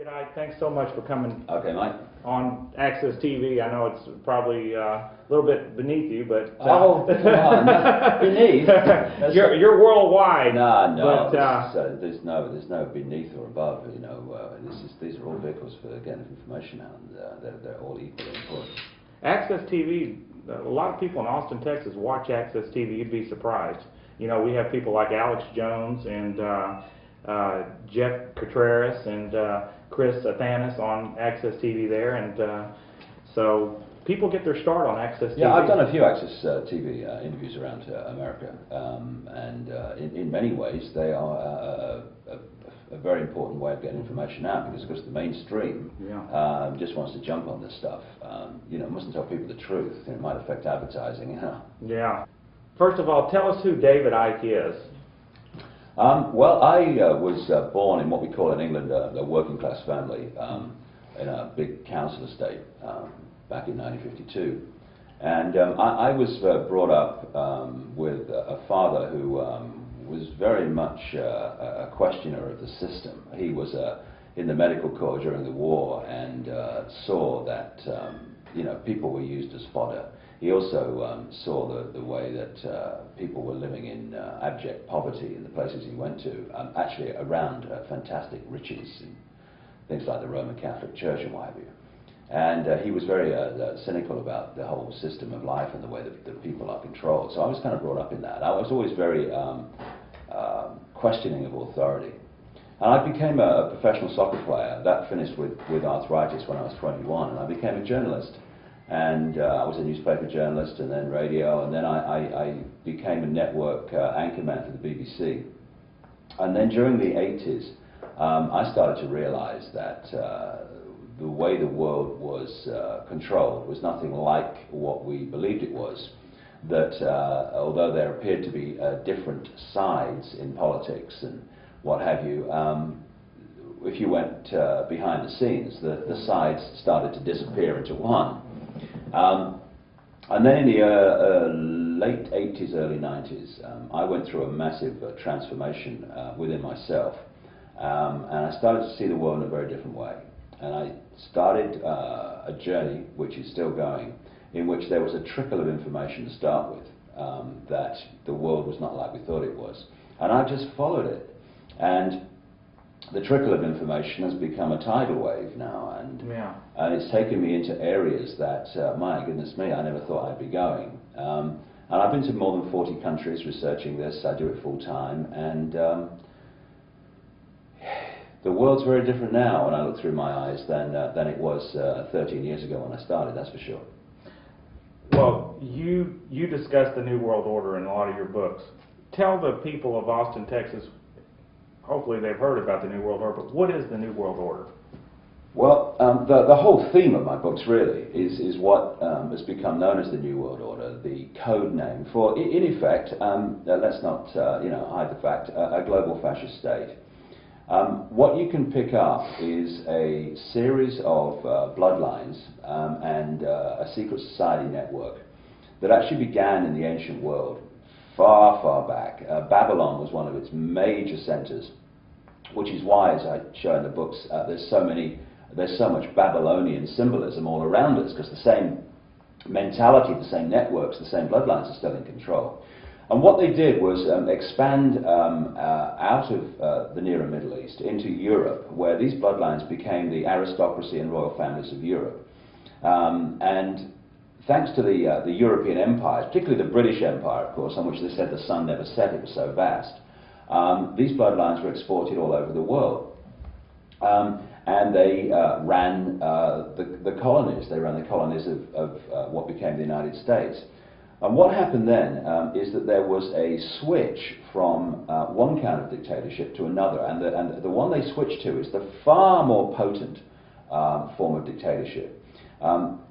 David, thanks so much for coming Okay, Mike. on Access TV. I know it's probably a little bit beneath you, but oh, come on, beneath. You're worldwide. No, but, there's no beneath or above. You know, these are all vehicles for getting information out, and they're all equally important. Access TV. A lot of people in Austin, Texas, watch Access TV. You'd be surprised. You know, we have people like Alex Jones and Jeff Contreras and Chris Athanas on Access TV there, and so people get their start on Access TV. Yeah, I've done a few Access TV interviews around America, and in many ways they are a very important way of getting information out, because the mainstream just wants to jump on this stuff. You know, mustn't tell people the truth. It might affect advertising. You know. Yeah. First of all, tell us who David Icke is. Well, I was born in what we call in England a working class family in a big council estate back in 1952. And I was brought up with a father who was very much a questioner of the system. He was in the medical corps during the war and saw that you know, people were used as fodder. He also saw the way that people were living in abject poverty in the places he went to, actually around fantastic riches, and things like the Roman Catholic Church and what have you. And he was very cynical about the whole system of life and the way that people are controlled. So I was kind of brought up in that. I was always very questioning of authority. And I became a professional soccer player. That finished with arthritis when I was 21, and I became a journalist. And I was a newspaper journalist, and then radio, and then I became a network anchorman for the BBC. And then during the 80s, I started to realize that the way the world was controlled was nothing like what we believed it was. That although there appeared to be different sides in politics and what have you, if you went behind the scenes, the sides started to disappear into one. And then in the late 80s, early 90s, I went through a massive transformation within myself, and I started to see the world in a very different way. And I started a journey, which is still going, in which there was a trickle of information to start with, that the world was not like we thought it was. And I just followed it. And the trickle of information has become a tidal wave now, and it's taken me into areas that, my goodness me, I never thought I'd be going. And I've been to more than 40 countries researching this. I do it full time, and the world's very different now when I look through my eyes than it was 13 years ago when I started, that's for sure. Well, you discuss the New World Order in a lot of your books. Tell the people of Austin, Texas, hopefully they've heard about the New World Order, but what is the New World Order? Well, the whole theme of my books really is what has become known as the New World Order, the code name for, in effect, let's not hide the fact, a global fascist state. What you can pick up is a series of bloodlines and a secret society network that actually began in the ancient world. Far, far back. Babylon was one of its major centers, which is why, as I show in the books, there's so much Babylonian symbolism all around us, because the same mentality, the same networks, the same bloodlines are still in control. And what they did was expand out of the Near and Middle East into Europe, where these bloodlines became the aristocracy and royal families of Europe. And thanks to the European empires, particularly the British Empire, of course, on which they said the sun never set, it was so vast, these bloodlines were exported all over the world. And they ran the colonies. They ran the colonies of what became the United States. And what happened then is that there was a switch from one kind of dictatorship to another, and the one they switched to is the far more potent form of dictatorship.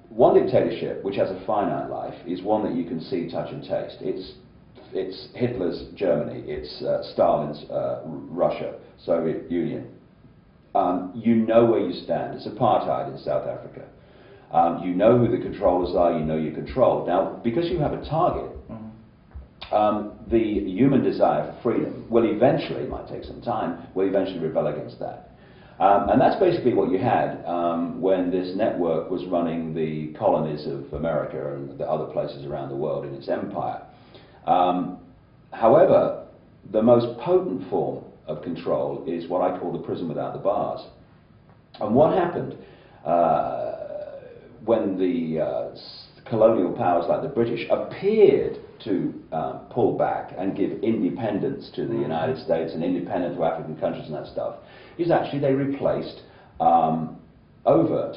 One dictatorship, which has a finite life, is one that you can see, touch and taste. It's Hitler's Germany, it's Stalin's Russia, Soviet Union. You know where you stand. It's apartheid in South Africa. You know who the controllers are, you know you're controlled. Now, because you have a target, the human desire for freedom will eventually, it might take some time, will eventually rebel against that. And that's basically what you had when this network was running the colonies of America and the other places around the world in its empire. However, the most potent form of control is what I call the prison without the bars. And what happened when the colonial powers like the British appeared to pull back and give independence to the United States and independence to African countries and that stuff, is actually they replaced overt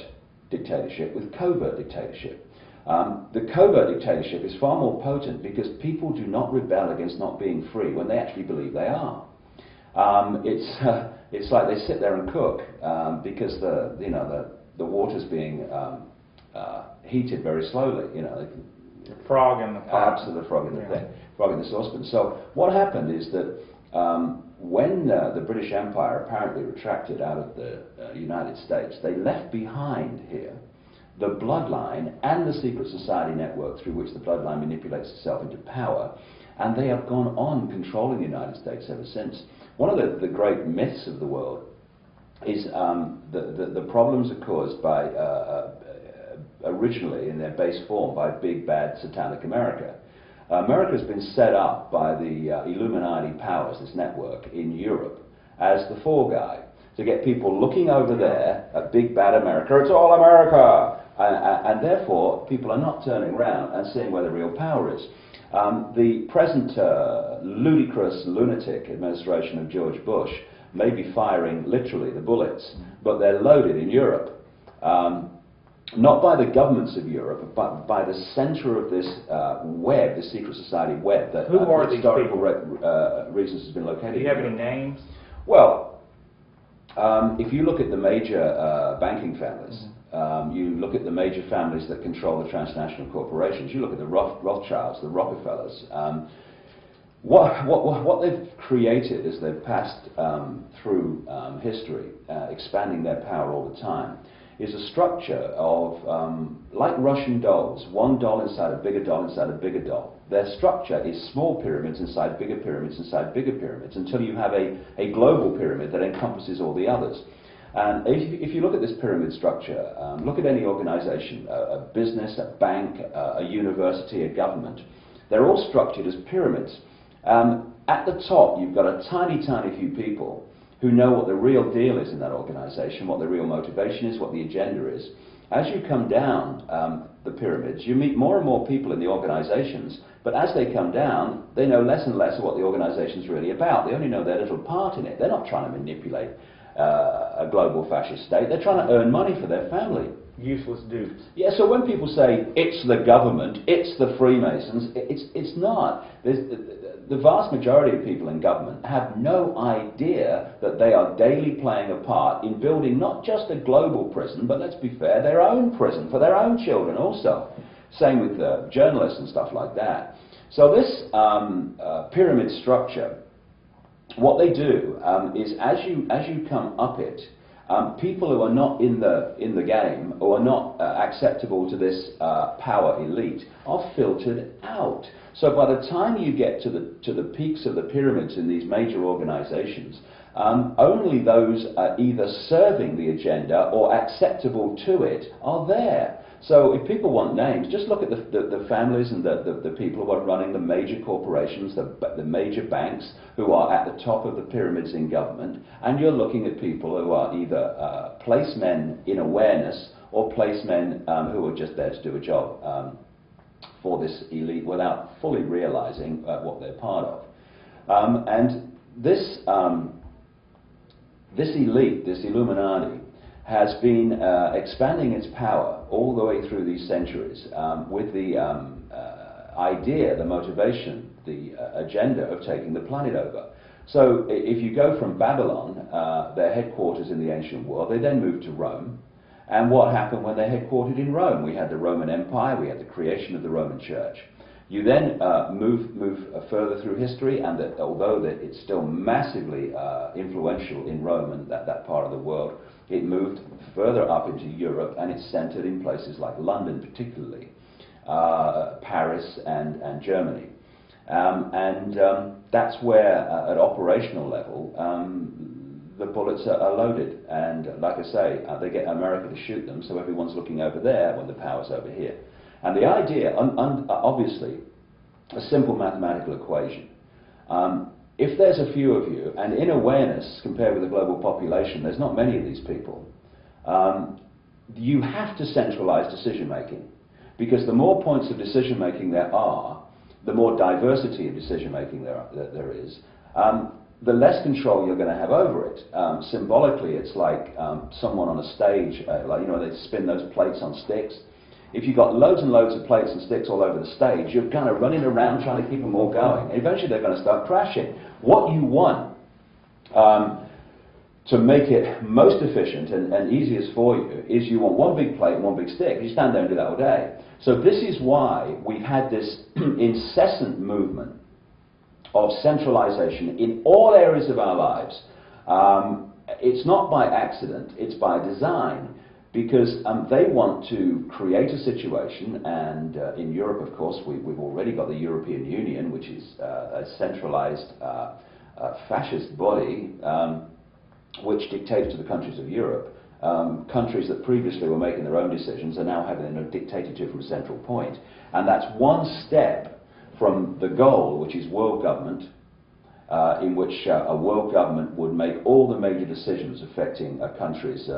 dictatorship with covert dictatorship. The covert dictatorship is far more potent because people do not rebel against not being free when they actually believe they are. It's like they sit there and cook because the water's being heated very slowly. The frog in the pot. Absolutely, the frog in the thing, frog in the saucepan. So what happened is that when the British Empire apparently retracted out of the United States, they left behind here the bloodline and the secret society network through which the bloodline manipulates itself into power, and they have gone on controlling the United States ever since. One of the great myths of the world is the problems are caused by, originally in their base form, by big bad satanic America. America has been set up by the Illuminati powers, this network, in Europe as the fall guy, to get people looking over there at big bad America. It's all America! And therefore, people are not turning around and seeing where the real power is. The present ludicrous, lunatic administration of George Bush may be firing literally the bullets, but they're loaded in Europe. Not by the governments of Europe, but by the center of this web, the secret society web, that Who are for these historical people? reasons has been located. Do you have any names? Well, if you look at the major banking families, you look at the major families that control the transnational corporations, you look at the Rothschilds, the Rockefellers, what they've created as they've passed through history, expanding their power all the time, is a structure of, like Russian dolls, one doll inside a bigger doll inside a bigger doll. Their structure is small pyramids inside bigger pyramids inside bigger pyramids until you have a global pyramid that encompasses all the others. And if you look at this pyramid structure, look at any organization, a business, a bank, a university, a government, they're all structured as pyramids. At the top, you've got a tiny, tiny few people who know what the real deal is in that organization, what the real motivation is, what the agenda is. As you come down the pyramids, you meet more and more people in the organizations, but as they come down, they know less and less of what the organization's really about. They only know their little part in it. They're not trying to manipulate a global fascist state. They're trying to earn money for their family. Useless dupes. Yeah, so when people say, it's the government, it's the Freemasons, it's not. The vast majority of people in government have no idea that they are daily playing a part in building not just a global prison, but let's be fair, their own prison for their own children also. Same with journalists and stuff like that. So this pyramid structure, what they do is as you come up it, people who are not in the game or are not acceptable to this power elite are filtered out. So by the time you get to the peaks of the pyramids in these major organizations, only those either serving the agenda or acceptable to it are there. So if people want names, just look at the families and the people who are running the major corporations, the major banks who are at the top of the pyramids in government, and you're looking at people who are either placemen in awareness or placemen who are just there to do a job for this elite without fully realizing what they're part of. And this elite, this Illuminati, has been expanding its power all the way through these centuries with the idea, the motivation, the agenda of taking the planet over. So if you go from Babylon, their headquarters in the ancient world, they then moved to Rome. And what happened when they headquartered in Rome? We had the Roman Empire, we had the creation of the Roman Church. You then move further through history, and although it's still massively influential in Rome and that part of the world, it moved further up into Europe, and it's centered in places like London particularly, Paris and Germany. And that's where, at operational level, the bullets are loaded, and like I say, they get America to shoot them, so everyone's looking over there when the power's over here. And the idea, obviously, a simple mathematical equation. If there's a few of you, and in awareness compared with the global population, there's not many of these people, you have to centralize decision making, because the more points of decision making there are, the more diversity of decision making there is, the less control you're going to have over it. Symbolically, it's like someone on a stage, like, you know, they spin those plates on sticks. If you've got loads and loads of plates and sticks all over the stage, you're kind of running around trying to keep them all going. And eventually they're going to start crashing. What you want to make it most efficient and easiest for you is you want one big plate and one big stick. You stand there and do that all day. So this is why we've had this incessant movement of centralization in all areas of our lives. It's not by accident, it's by design, because they want to create a situation, and in Europe, of course, we've already got the European Union, which is a centralized fascist body which dictates to the countries of Europe. Countries that previously were making their own decisions are now having them dictated to from a central point. And that's one step from the goal, which is world government, in which a world government would make all the major decisions affecting a country's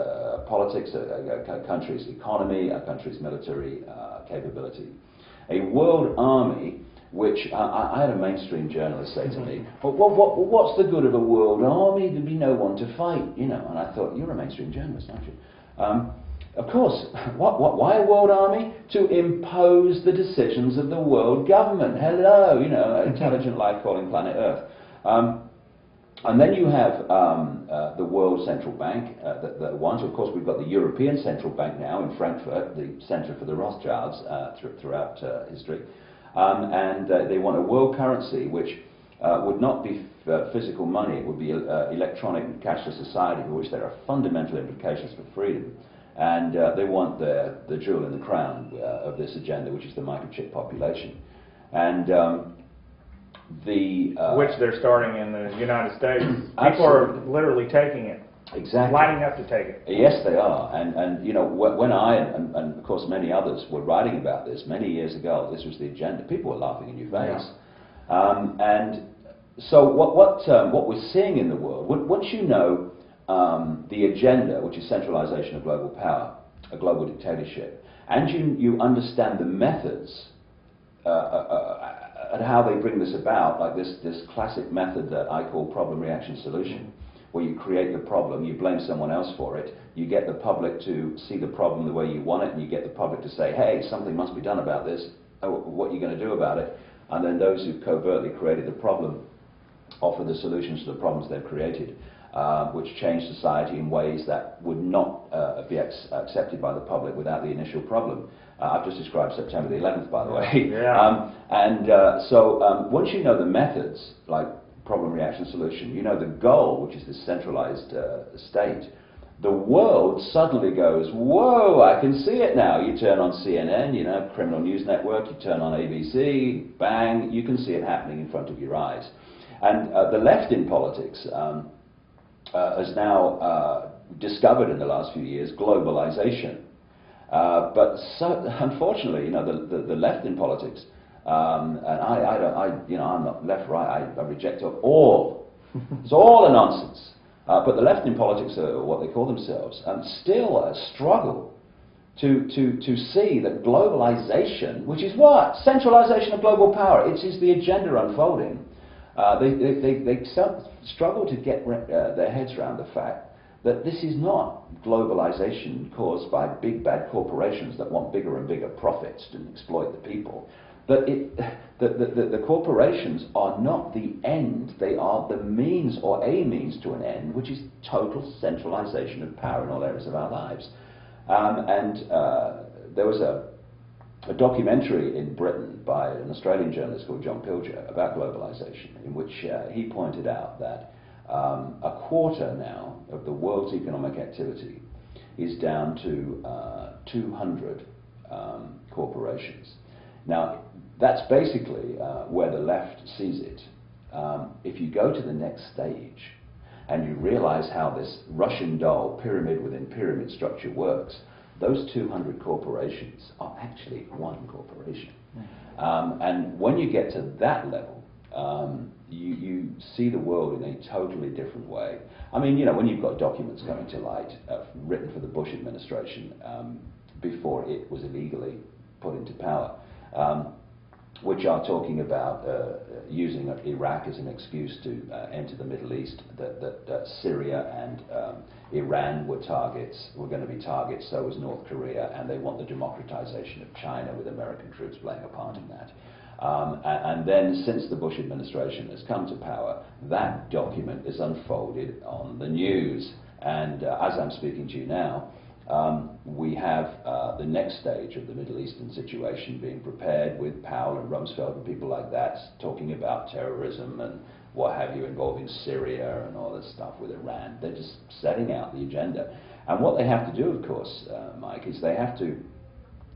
politics, a country's economy, a country's military capability. A world army, which I had a mainstream journalist say to me, well, what's the good of a world army? There'd be no one to fight, you know. And I thought, you're a mainstream journalist, aren't you? Of course. Why a world army? To impose the decisions of the world government. Hello, you know, intelligent life calling planet Earth. And then you have the World Central Bank, the ones. Of course, we've got the European Central Bank now in Frankfurt, the centre for the Rothschilds throughout history. And they want a world currency which would not be physical money. It would be electronic and cashless society, for which there are fundamental implications for freedom. And they want the jewel in the crown of this agenda, which is the microchip population. And which they're starting in the United States. People Absolutely. are literally taking it. Exactly. Lining up to take it. Yes, they are. And you know, when I and of course many others were writing about this many years ago, this was the agenda. People were laughing in your face. Yeah. And so what we're seeing in the world, once you know the agenda, which is centralization of global power, a global dictatorship, and you understand the methods and how they bring this about, like this classic method that I call problem, reaction, solution, where you create the problem, you blame someone else for it, you get the public to see the problem the way you want it, and you get the public to say, hey, something must be done about this, what are you going to do about it? And then those who covertly created the problem offer the solutions to the problems they've created, which change society in ways that would not be accepted by the public without the initial problem. I've just described September the 11th, by the way. Yeah. So once you know the methods, like problem, reaction, solution, you know the goal, which is this centralized state, the world suddenly goes, whoa, I can see it now. You turn on CNN, you know, Criminal News Network, you turn on ABC, bang, you can see it happening in front of your eyes. And the left in politics has now discovered in the last few years globalization. But unfortunately, you know, the left in politics, and I'm not left, right, I reject it all. It's all a nonsense. But the left in politics, are what they call themselves, still struggle to see that globalization, which is what? Centralization of global power. It is the agenda unfolding. They struggle to get their heads around the fact that this is not globalization caused by big bad corporations that want bigger and bigger profits to exploit the people. That the corporations are not the end, they are the means or a means to an end, which is total centralization of power in all areas of our lives. There was a documentary in Britain by an Australian journalist called John Pilger about globalization, in which he pointed out that a quarter now of the world's economic activity is down to 200 corporations. Now, that's basically where the left sees it. If you go to the next stage, and you realize how this Russian doll pyramid within pyramid structure works, those 200 corporations are actually one corporation. And when you get to that level, you see the world in a totally different way. I mean, you know, when you've got documents coming to light written for the Bush administration before it was illegally put into power, which are talking about using Iraq as an excuse to enter the Middle East, that Syria and Iran were going to be targets, so was North Korea, and they want the democratization of China with American troops playing a part in that. And then, since the Bush administration has come to power, that document is unfolded on the news. And as I'm speaking to you now, we have the next stage of the Middle Eastern situation being prepared with Powell and Rumsfeld and people like that talking about terrorism and what have you involving Syria and all this stuff with Iran. They're just setting out the agenda. And what they have to do, of course, Mike, is they have to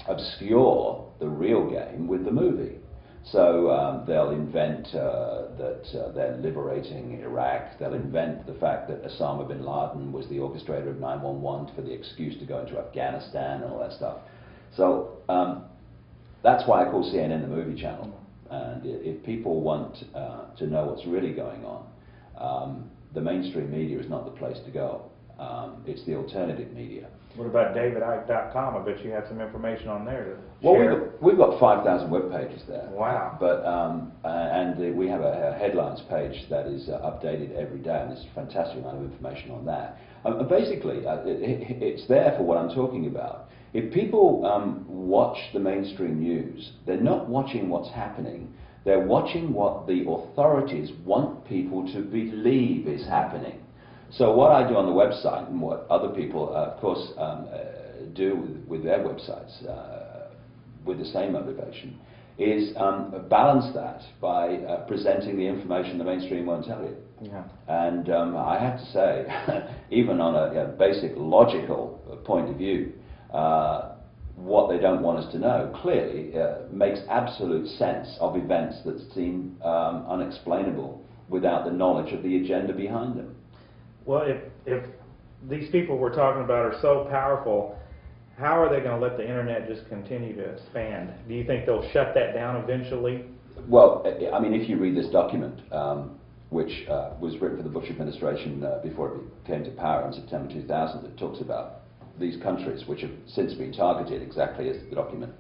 obscure the real game with the movie. So they'll invent that they're liberating Iraq. They'll invent the fact that Osama bin Laden was the orchestrator of 9/11 for the excuse to go into Afghanistan and all that stuff. So that's why I call CNN the movie channel. And if people want to know what's really going on, the mainstream media is not the place to go. It's the alternative media. What about davidicke.com? I bet you have some information on there to Well, share. we've got 5,000 web pages there. Wow. But we have a headlines page that is updated every day, and there's a fantastic amount of information on that. Basically, it's there for what I'm talking about. If people watch the mainstream news, they're not watching what's happening. They're watching what the authorities want people to believe is happening. So what I do on the website, and what other people, of course, do with their websites, with the same motivation, is balance that by presenting the information the mainstream won't tell you. Yeah. And I have to say, even on a basic logical point of view, what they don't want us to know clearly makes absolute sense of events that seem unexplainable without the knowledge of the agenda behind them. Well, if these people we're talking about are so powerful, how are they going to let the internet just continue to expand? Do you think they'll shut that down eventually? Well, I mean, if you read this document, which was written for the Bush administration before it came to power in September 2000, it talks about these countries which have since been targeted exactly as the document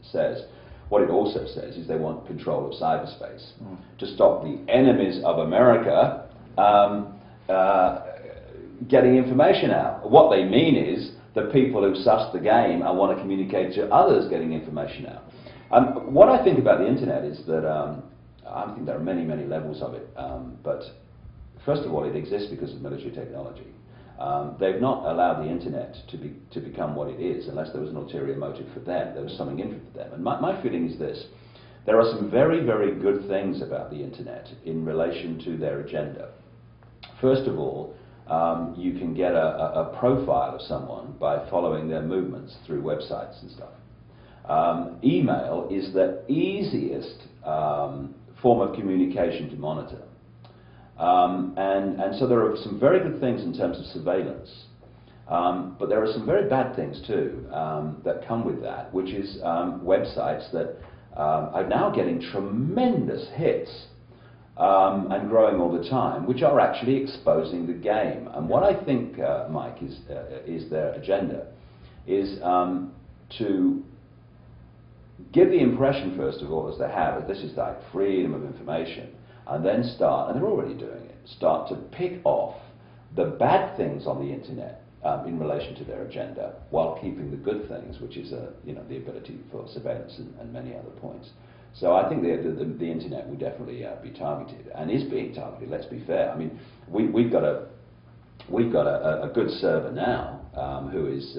says. What it also says is they want control of cyberspace to stop the enemies of America getting information out. What they mean is the people who suss the game and want to communicate to others getting information out. What I think about the internet is that I think there are many, many levels of it. But first of all, it exists because of military technology. They've not allowed the internet to become what it is unless there was an ulterior motive for them. There was something in it for them. And my feeling is this. There are some very, very good things about the internet in relation to their agenda. First of all, you can get a profile of someone by following their movements through websites and stuff. Email is the easiest form of communication to monitor. And so there are some very good things in terms of surveillance. But there are some very bad things too that come with that, which is websites that are now getting tremendous hits and growing all the time, which are actually exposing the game. And what I think, Mike, is their agenda is to give the impression, first of all, as they have, that this is like freedom of information, and then start, and they're already doing it, start to pick off the bad things on the internet in relation to their agenda, while keeping the good things, which is the ability for surveillance and many other points. So I think the internet will definitely be targeted, and is being targeted. Let's be fair. I mean, we've got a good server now who is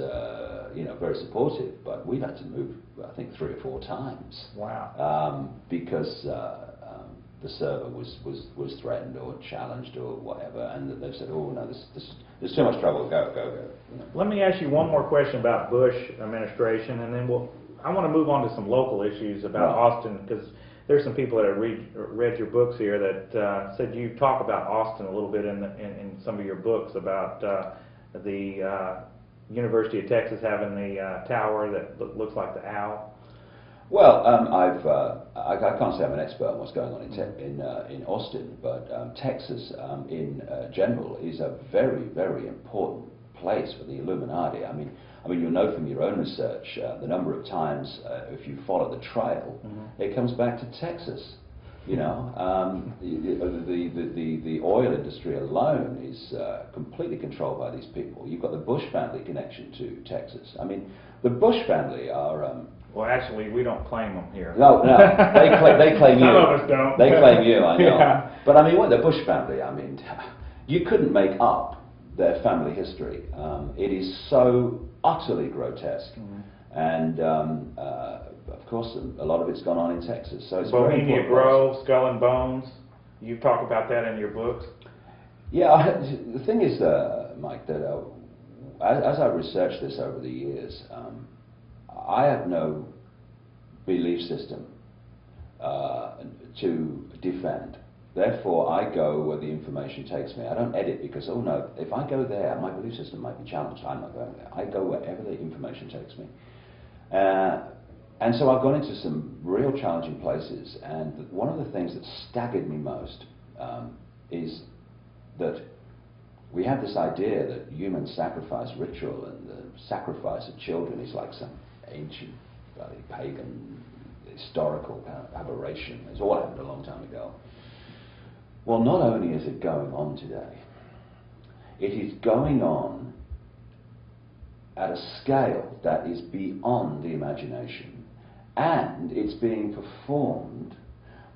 very supportive, but we've had to move, I think, 3 or 4 times. Wow. Because the server was threatened or challenged or whatever, and they've said, oh no, there's too much trouble. Go. Let me ask you one more question about Bush administration, and then I want to move on to some local issues about Austin, because there's some people that have read your books here that said you talk about Austin a little bit in some of your books about the University of Texas having the tower that looks like the owl. Well, I can't say I'm an expert on what's going on in Austin, but Texas in general is a very, very important place for the Illuminati. I mean, you'll know from your own research the number of times, if you follow the trail, it comes back to Texas. You know, the oil industry alone is completely controlled by these people. You've got the Bush family connection to Texas. I mean, the Bush family are. Well, actually, we don't claim them here. No, they claim you. Some of us don't. They claim you, I know. Yeah. But I mean, what the Bush family, I mean, you couldn't make up their family history. It is so utterly grotesque. And of course, a lot of it's gone on in Texas. So it's Bohemia Grove, Skull and Bones. You talk about that in your books. Yeah, the thing is, Mike, that as I researched this over the years, I have no belief system to defend. Therefore, I go where the information takes me. I don't edit because, oh no, if I go there, my belief system might be challenged. I'm not going there. I go wherever the information takes me. And so I've gone into some real challenging places. And one of the things that staggered me most is that we have this idea that human sacrifice ritual and the sacrifice of children is like some ancient, bloody pagan, historical kind of aberration. It's all happened a long time ago. Well, not only is it going on today, it is going on at a scale that is beyond the imagination, and it's being performed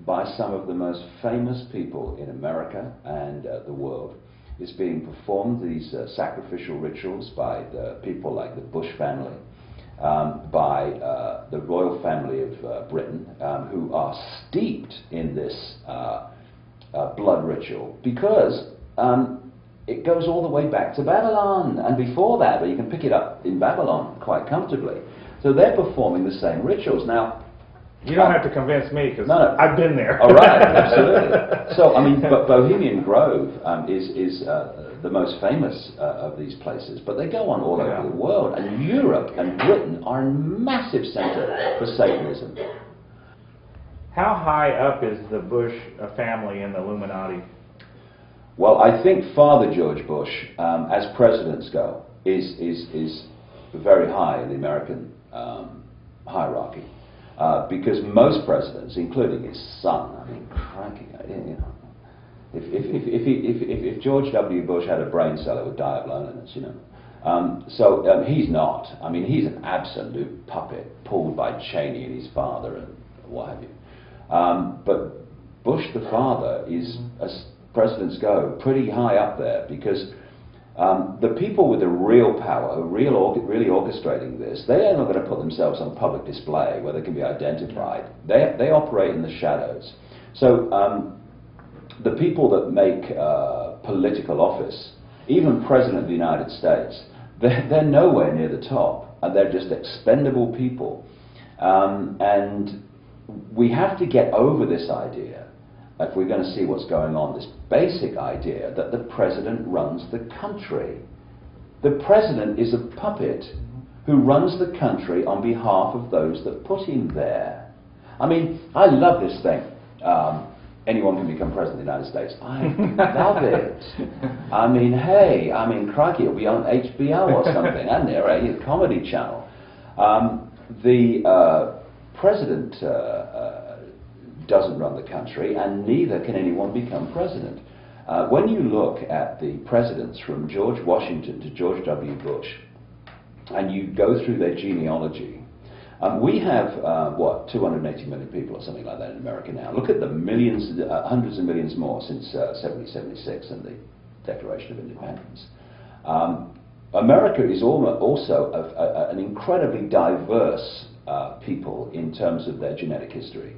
by some of the most famous people in America and the world. It's being performed, these sacrificial rituals, by the people like the Bush family, by the royal family of Britain, who are steeped in this blood ritual, because it goes all the way back to Babylon, and before that, but you can pick it up in Babylon quite comfortably. So they're performing the same rituals. Now, you don't have to convince me, because no. I've been there. All right, absolutely. So, I mean, but Bohemian Grove is the most famous of these places, but they go on all over the world, and Europe and Britain are a massive centre for Satanism. How high up is the Bush family in the Illuminati? Well, I think Father George Bush, as presidents go, is very high in the American hierarchy. Because most presidents, including his son, I mean, crikey, you know, if George W. Bush had a brain cell, it would die of loneliness, you know. So he's not. I mean, he's an absolute puppet pulled by Cheney and his father and what have you. But Bush the father is, as presidents go, pretty high up there, because the people with the real power, who really orchestrating this, they are not going to put themselves on public display where they can be identified. They operate in the shadows. So the people that make political office, even President of the United States, they're nowhere near the top, and they're just expendable people. And we have to get over this idea, if we're going to see what's going on, this basic idea that the president runs the country. The president is a puppet who runs the country on behalf of those that put him there. I mean, I love this thing. Anyone can become president of the United States. I love it. I mean, hey, I mean, crikey, it'll be on HBO or something, and they're a comedy channel. The president doesn't run the country, and neither can anyone become president. When you look at the presidents from George Washington to George W. Bush, and you go through their genealogy, we have, 280 million people or something like that in America now. Look at the millions, hundreds of millions more since 1776 and the Declaration of Independence. America is also an incredibly diverse people in terms of their genetic history.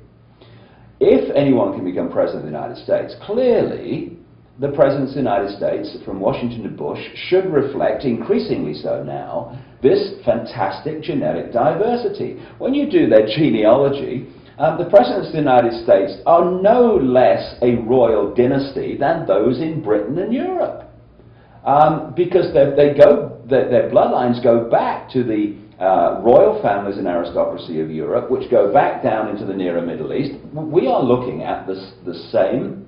If anyone can become president of the United States, clearly the presidents of the United States, from Washington to Bush, should reflect, increasingly so now, this fantastic genetic diversity. When you do their genealogy, The presidents of the United States are no less a royal dynasty than those in Britain and Europe. Because their bloodlines go back to the royal families and aristocracy of Europe, which go back down into the nearer Middle East. We are looking at the same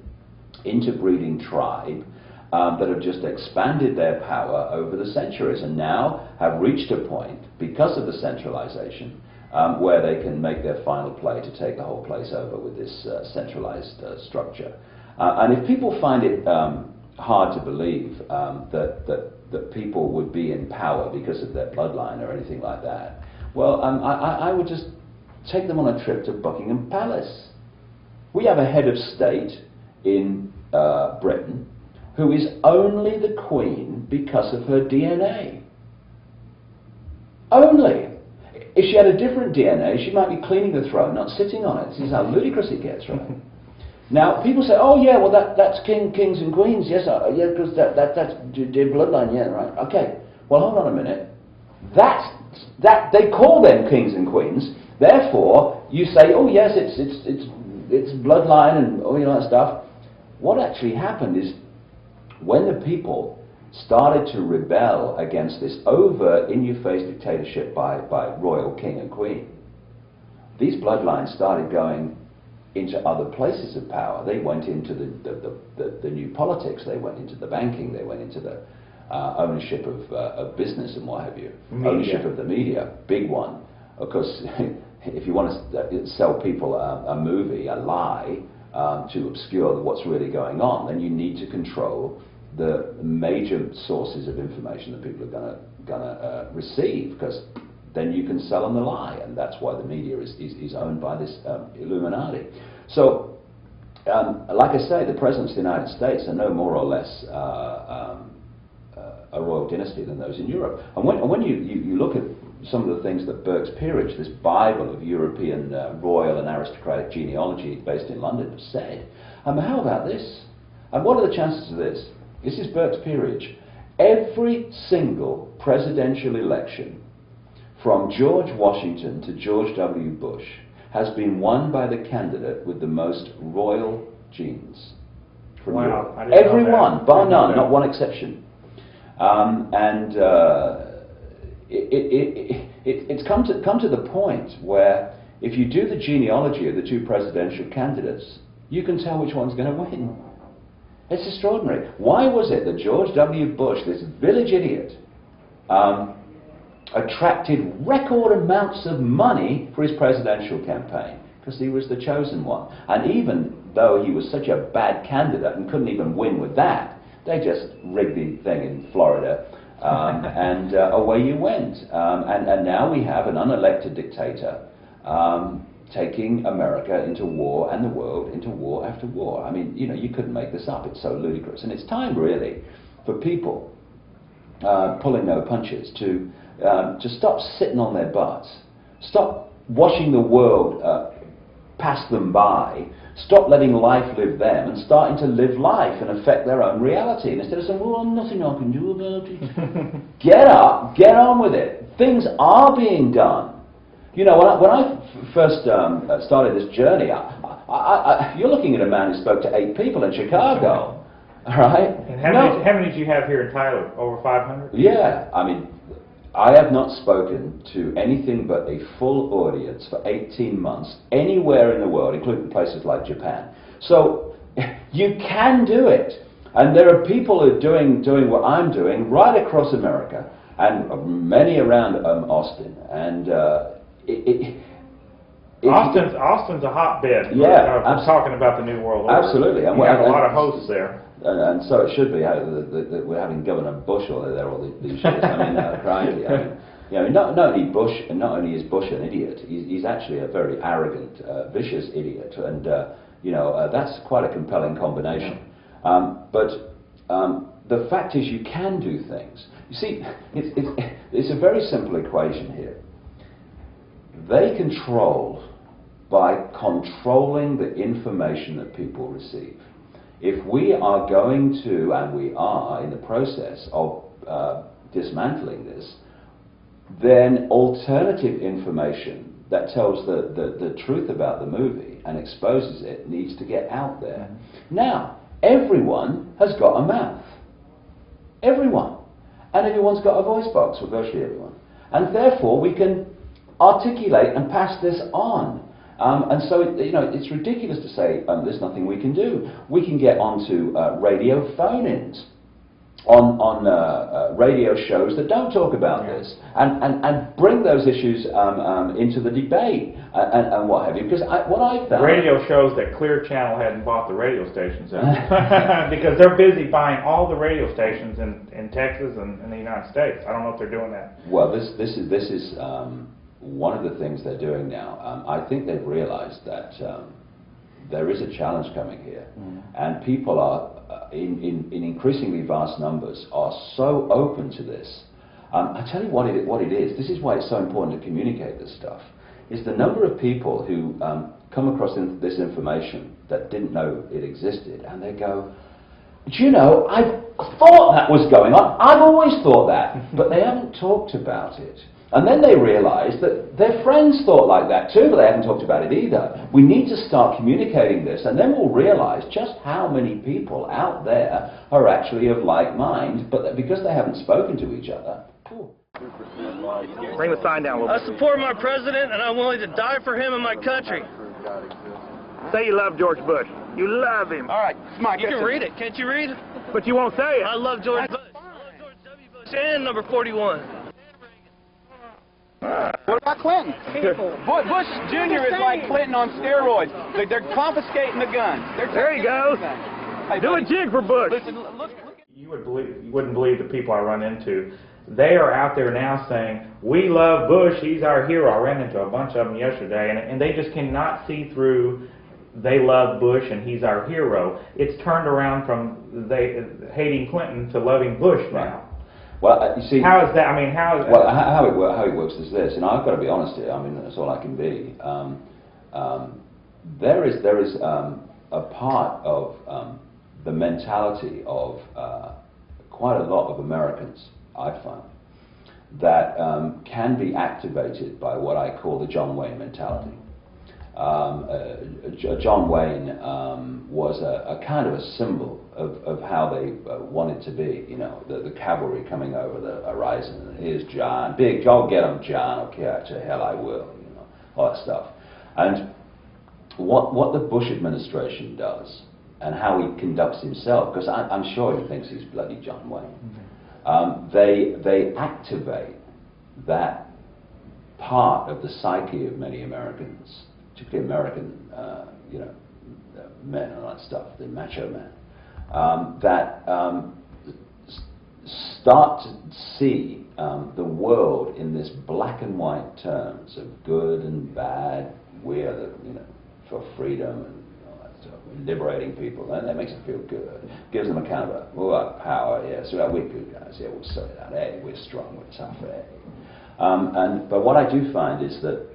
interbreeding tribe that have just expanded their power over the centuries and now have reached a point, because of the centralization, where they can make their final play to take the whole place over with this centralized structure. And if people find it hard to believe that people would be in power because of their bloodline or anything like that, well, I would just take them on a trip to Buckingham Palace. We have a head of state in Britain who is only the Queen because of her DNA. Only. If she had a different DNA, she might be cleaning the throne, not sitting on it. This is how ludicrous it gets, right? Now, people say, oh yeah, well that's kings and queens, yes, yeah, because that's their bloodline, yeah, right, okay. Well, hold on a minute. That they call them kings and queens, therefore you say, oh yes, it's bloodline and all that stuff. What actually happened is, when the people started to rebel against this overt, in-your-face dictatorship by royal king and queen, these bloodlines started going into other places of power. They went into the new politics, they went into the banking, they went into the ownership of business and what have you. Media. Ownership of the media, big one. Of course, if you want to sell people a movie, a lie, to obscure what's really going on, then you need to control the major sources of information that people are going to receive, because then you can sell them the lie, and that's why the media is owned by this Illuminati. So, like I say, the presidents of the United States are no more or less a royal dynasty than those in Europe. And when you look at some of the things that Burke's Peerage, this Bible of European royal and aristocratic genealogy based in London, have said, how about this? And what are the chances of this? This is Burke's Peerage. Every single presidential election, from George Washington to George W. Bush, has been won by the candidate with the most royal genes. Wow. Every one, bar none, not one exception. It's come to the point where if you do the genealogy of the two presidential candidates, you can tell which one's going to win. It's extraordinary. Why was it that George W. Bush, this village idiot, attracted record amounts of money for his presidential campaign? Because he was the chosen one. And even though he was such a bad candidate and couldn't even win with that, they just rigged the thing in Florida, and away you went. And now we have an unelected dictator taking America into war and the world into war after war. I mean, you couldn't make this up. It's so ludicrous. And it's time, really, for people pulling no punches to stop sitting on their butts, stop watching the world pass them by, stop letting life live them, and starting to live life and affect their own reality. And instead of saying, well, nothing I can do about it. Get up, get on with it. Things are being done. When I first started this journey, you're looking at a man who spoke to 8 people in Chicago. All right? And how many did you have here in Tyler? Over 500? Yeah. I mean, I have not spoken to anything but a full audience for 18 months anywhere in the world, including places like Japan. So you can do it. And there are people who are doing what I'm doing right across America, and many around Austin. And Austin's a hotbed for talking about the New World Order. Absolutely. And we have a lot of hosts there. And so it should be that we're having Governor Bush there all these years. I mean, crikey. I mean, not only is Bush an idiot, he's actually a very arrogant, vicious idiot, and that's quite a compelling combination. But the fact is, you can do things. You see, it's a very simple equation here. They control by controlling the information that people receive. If we are going to, and we are in the process of dismantling this, then alternative information that tells the truth about the movie and exposes it needs to get out there. Now, everyone has got a mouth. Everyone. And everyone's got a voice box, or virtually everyone. And therefore, we can articulate and pass this on. And so, it's ridiculous to say there's nothing we can do. We can get onto radio phone-ins on radio shows that don't talk about this, and bring those issues into the debate and what have you. Because what I've found, radio shows that Clear Channel hadn't bought the radio stations out because they're busy buying all the radio stations in Texas and in the United States. I don't know if they're doing that. Well, this is one of the things they're doing now. I think they've realized that there is a challenge coming here, and people are, in increasingly vast numbers, are so open to this. I tell you what it is. This is why it's so important to communicate this stuff. Is the number of people who come across this information that didn't know it existed, and they go, "Do you know, I thought that was going on. I've always thought that," but they haven't talked about it. And then they realize that their friends thought like that too, but they haven't talked about it either. We need to start communicating this, and then we'll realize just how many people out there are actually of like mind, but because they haven't spoken to each other. Bring the sign down a little I support my president, and I'm willing to die for him and my country. Say you love George Bush. You love him. All right, Mike, you can read it. Can't you read? But you won't say it. I love George Bush. I love George W. Bush and number 41. What about Clinton? Bush Jr. is like Clinton on steroids. They're confiscating the guns. There you go. Hey, Do a jig for Bush. Listen, look. You wouldn't believe the people I run into. They are out there now saying, "We love Bush. He's our hero." I ran into a bunch of them yesterday, and they just cannot see through. They love Bush and he's our hero. It's turned around from hating Clinton to loving Bush now. Well, you see, how is that? I mean, how is well, how it works is this, and I've got to be honest here. I mean, that's all I can be. There is a part of the mentality of quite a lot of Americans, I find, that can be activated by what I call the John Wayne mentality. John Wayne was a kind of a symbol of how they wanted to be, the cavalry coming over the horizon, and here's John, big, go get him, John, okay, to hell I will, all that stuff. And what the Bush administration does, and how he conducts himself, because I'm sure he thinks he's bloody John Wayne, they activate that part of the psyche of many Americans, particularly American, men and all that stuff, the macho men, that start to see the world in this black and white terms of good and bad. We're for freedom and all that stuff, liberating people, and that makes them feel good. Gives them a kind of power. Yeah, so we're good guys. Yeah, we'll say that. Hey, we're strong. We're tough. Hey. But what I do find is that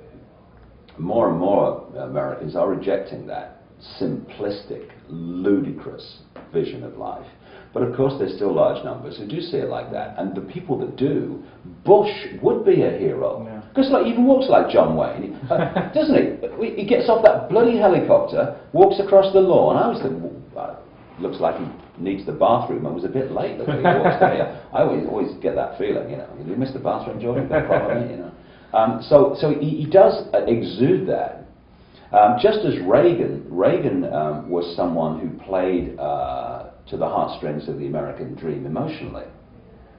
more and more Americans are rejecting that simplistic, ludicrous vision of life. But of course there's still large numbers who do see it like that. And the people that do, Bush would be a hero. Because he even walks like John Wayne, doesn't he? He gets off that bloody helicopter, walks across the lawn. I always think, looks like he needs the bathroom and was a bit late when he walks there. I always get that feeling, you missed the bathroom, Jordan? No problem, So he does exude that. Just as Reagan was someone who played to the heartstrings of the American dream emotionally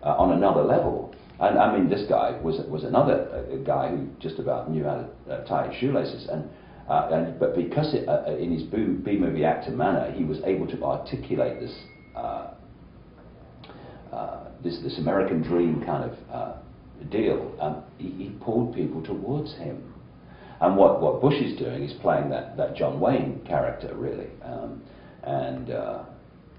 on another level. And I mean, this guy was another guy who just about knew how to tie his shoelaces. But because in his B-movie actor manner, he was able to articulate this American dream kind of deal. He pulled people towards him. And what Bush is doing is playing that John Wayne character, really.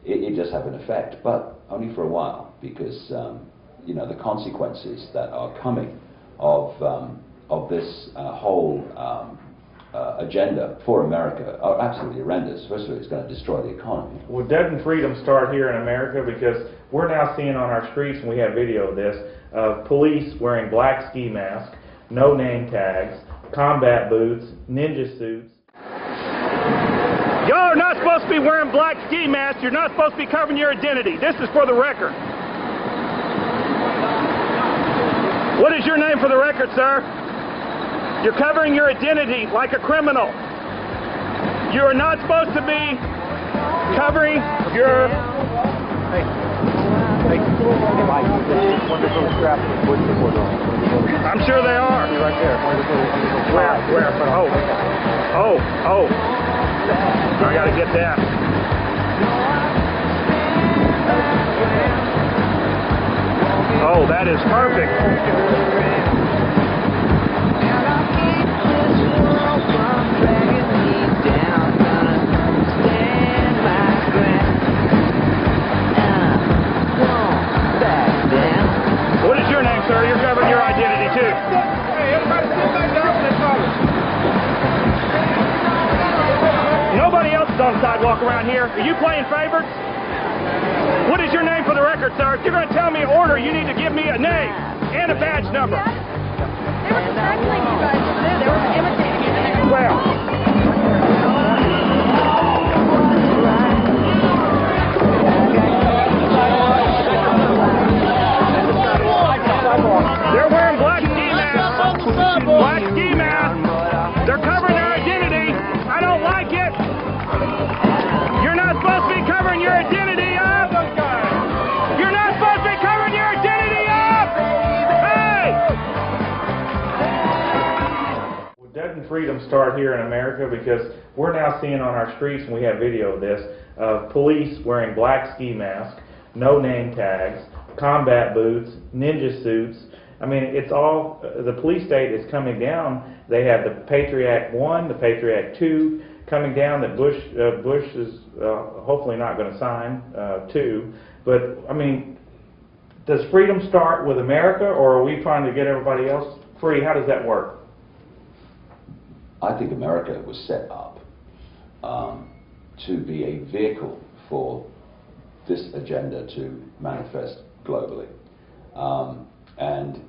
It does have an effect, but only for a while, because the consequences that are coming of this whole agenda for America are absolutely horrendous. First of all, it's going to destroy the economy. Well, doesn't freedom start here in America? Because we're now seeing on our streets, and we have video of this, of police wearing black ski masks, no name tags, combat boots, ninja suits. Y'all are not supposed to be wearing black ski masks. You're not supposed to be covering your identity. This is for the record. What is your name for the record, sir? You're covering your identity like a criminal. You are not supposed to be covering your... I'm sure they are. Right there. Where? Oh. I gotta get that. Oh, that is perfect. What is your name, sir? You're covering your identity too. Hey, everybody sit back down and let's follow. Nobody else is on the sidewalk around here. Are you playing favorites? What is your name for the record, sir? If you're going to tell me an order, you need to give me a name and a badge number. They were congratulating you guys over there. They were imitating you. Well, they're wearing black ski masks. Black ski masks. They're covering their identity. I don't like it. You're not supposed to be covering your identity up. You're not supposed to be covering your identity up. Hey! Well, doesn't freedom start here in America? Because we're now seeing on our streets, and we have video of this, police wearing black ski masks, no name tags, combat boots, ninja suits. I mean, it's all, the police state is coming down. They have the Patriot Act 1, the Patriot Act 2 coming down that Bush is hopefully not going to sign 2. But, I mean, does freedom start with America, or are we trying to get everybody else free? How does that work? I think America was set up to be a vehicle for this agenda to manifest globally. And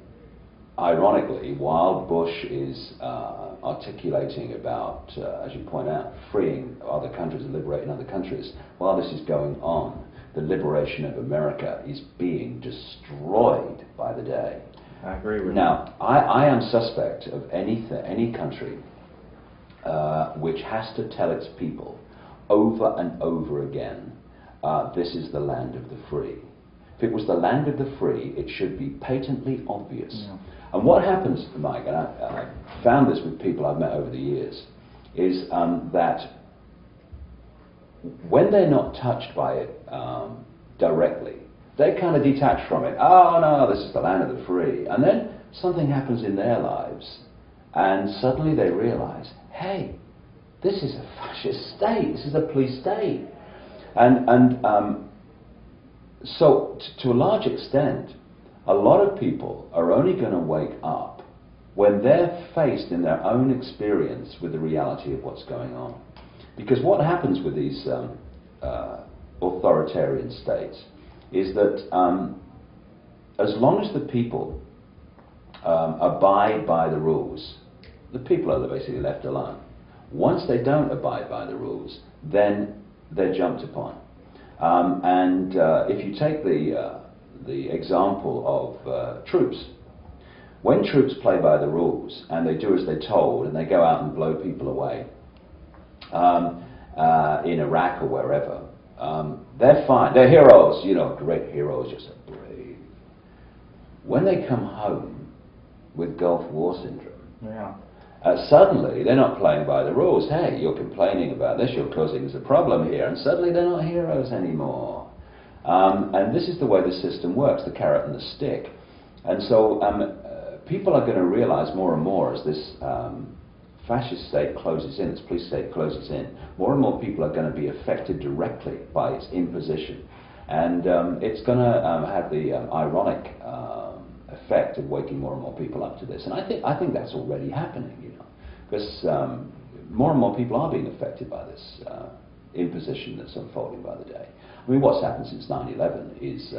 ironically, while Bush is articulating about, as you point out, freeing other countries and liberating other countries, while this is going on, the liberation of America is being destroyed by the day. I agree with you. Now, I am suspect of any country which has to tell its people over and over again, this is the land of the free. If it was the land of the free, it should be patently obvious. Yeah. And what happens, Mike, and I found this with people I've met over the years, is that when they're not touched by it directly, they kind of detach from it. Oh no, this is the land of the free. And then something happens in their lives, and suddenly they realize, hey, this is a fascist state, this is a police state. So, to a large extent, a lot of people are only going to wake up when they're faced in their own experience with the reality of what's going on. Because what happens with these authoritarian states is that as long as the people abide by the rules, the people are basically left alone. Once they don't abide by the rules, then they're jumped upon. If you take the example of troops, when troops play by the rules and they do as they're told and they go out and blow people away in Iraq or wherever, they're fine. They're heroes, you know, great heroes, just so brave. When they come home with Gulf War syndrome, yeah. Suddenly they're not playing by the rules. Hey, you're complaining about this, you're causing us a problem here, and suddenly they're not heroes anymore. And this is the way the system works, the carrot and the stick. And so people are going to realize more and more as this fascist state closes in, its police state closes in, more and more people are going to be affected directly by its imposition. And it's going to have the ironic effect of waking more and more people up to this. And I think that's already happening, you know, because more and more people are being affected by this imposition that's unfolding by the day. I mean, what's happened since 9/11 is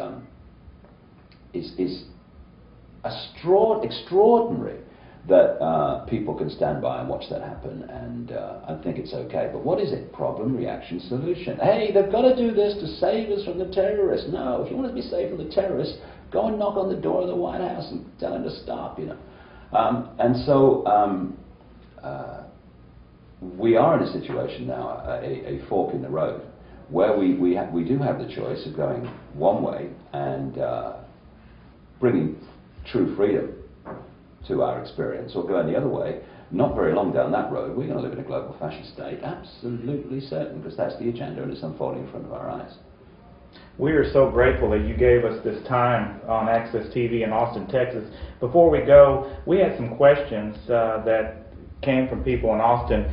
extraordinary. that people can stand by and watch that happen and think it's okay. But what is it? Problem, reaction, solution. Hey, they've got to do this to save us from the terrorists. No, if you want to be saved from the terrorists, go and knock on the door of the White House and tell them to stop, you know. We are in a situation now, a fork in the road, where we do have the choice of going one way and bringing true freedom to our experience, or going the other way. Not very long down that road, we're going to live in a global fascist state, absolutely certain, because that's the agenda and it's unfolding in front of our eyes. We are so grateful that you gave us this time on Access TV in Austin, Texas. Before we go, we had some questions that came from people in Austin.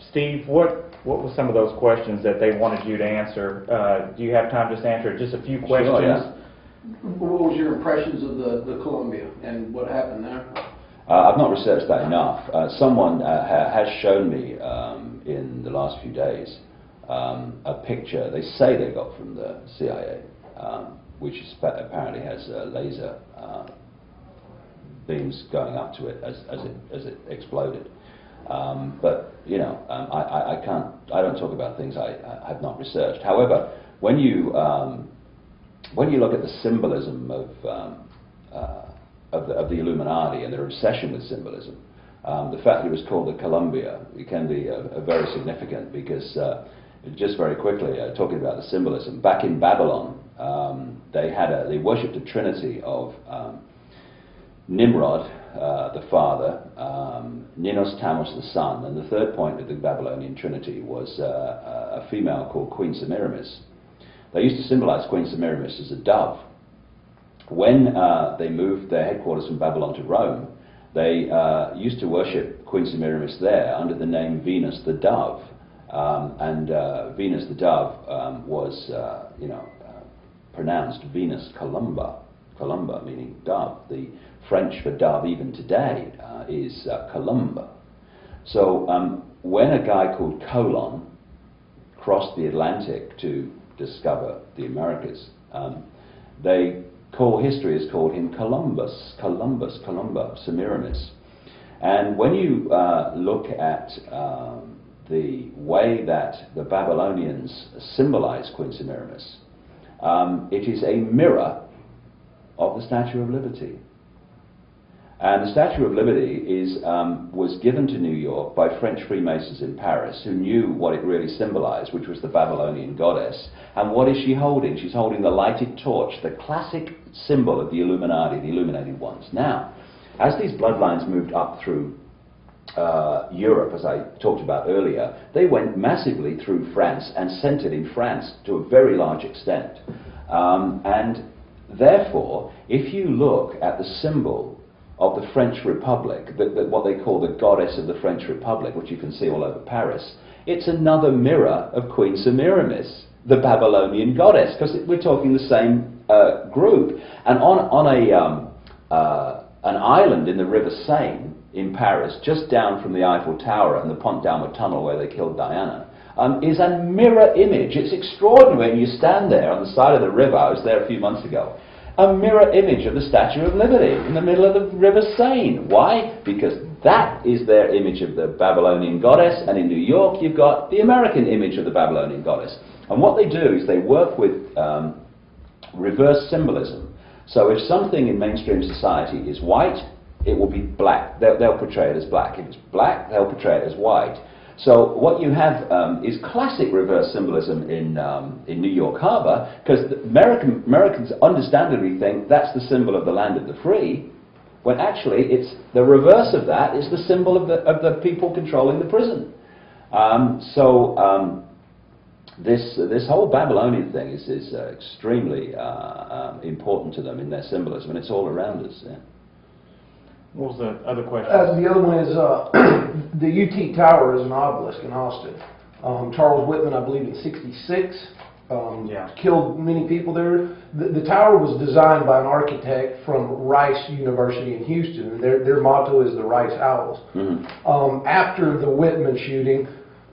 Steve, what were some of those questions that they wanted you to answer? Do you have time just to answer just a few questions? Sure, yeah. What was your impressions of the Columbia and what happened there? I've not researched that enough. Someone has shown me in the last few days a picture they say they got from the CIA, which apparently has laser beams going up to it as it exploded. But you know, I don't talk about things I have not researched. However, when you look at the symbolism of the Illuminati and their obsession with symbolism, the fact that it was called the Columbia, it can be very significant, because just very quickly, talking about the symbolism, back in Babylon, they worshipped a trinity of Nimrod, the father, Ninos Tammuz, the son, and the third point of the Babylonian trinity was a female called Queen Semiramis. They used to symbolize Queen Semiramis as a dove. When they moved their headquarters from Babylon to Rome, they used to worship Queen Semiramis there under the name Venus the Dove. Venus the Dove was, pronounced Venus Columba. Columba meaning dove. The French for dove even today is Columba. So when a guy called Colon crossed the Atlantic to discover the Americas, history has called him Columba, Semiramis. And when you look at the way that the Babylonians symbolize Queen Semiramis, it is a mirror of the Statue of Liberty. And the Statue of Liberty was given to New York by French Freemasons in Paris, who knew what it really symbolized, which was the Babylonian goddess. And what is she holding? She's holding the lighted torch, the classic symbol of the Illuminati, the illuminated ones. Now, as these bloodlines moved up through Europe, as I talked about earlier, they went massively through France and centered in France to a very large extent. And therefore, if you look at the symbol of the French Republic, what they call the goddess of the French Republic, which you can see all over Paris, it's another mirror of Queen Semiramis, the Babylonian goddess, because we're talking the same group. And on an island in the River Seine in Paris, just down from the Eiffel Tower and the Pont d'Alma tunnel where they killed Diana, is a mirror image. It's extraordinary when you stand there on the side of the river. I was there a few months ago. A mirror image of the Statue of Liberty in the middle of the River Seine. Why? Because that is their image of the Babylonian goddess, and in New York you've got the American image of the Babylonian goddess. And what they do is they work with reverse symbolism. So if something in mainstream society is white, it will be black. They'll portray it as black. If it's black, they'll portray it as white. So what you have is classic reverse symbolism in New York Harbor, because Americans understandably think that's the symbol of the land of the free, when actually it's the reverse of that. It's the symbol of the people controlling the prison. This whole Babylonian thing is extremely important to them in their symbolism, and it's all around us. Yeah. What was the other question? The other one is the UT Tower is an obelisk in Austin. Charles Whitman, I believe in '66, killed many people there. The tower was designed by an architect from Rice University in Houston, and their motto is the Rice Owls. Mm-hmm. After the Whitman shooting,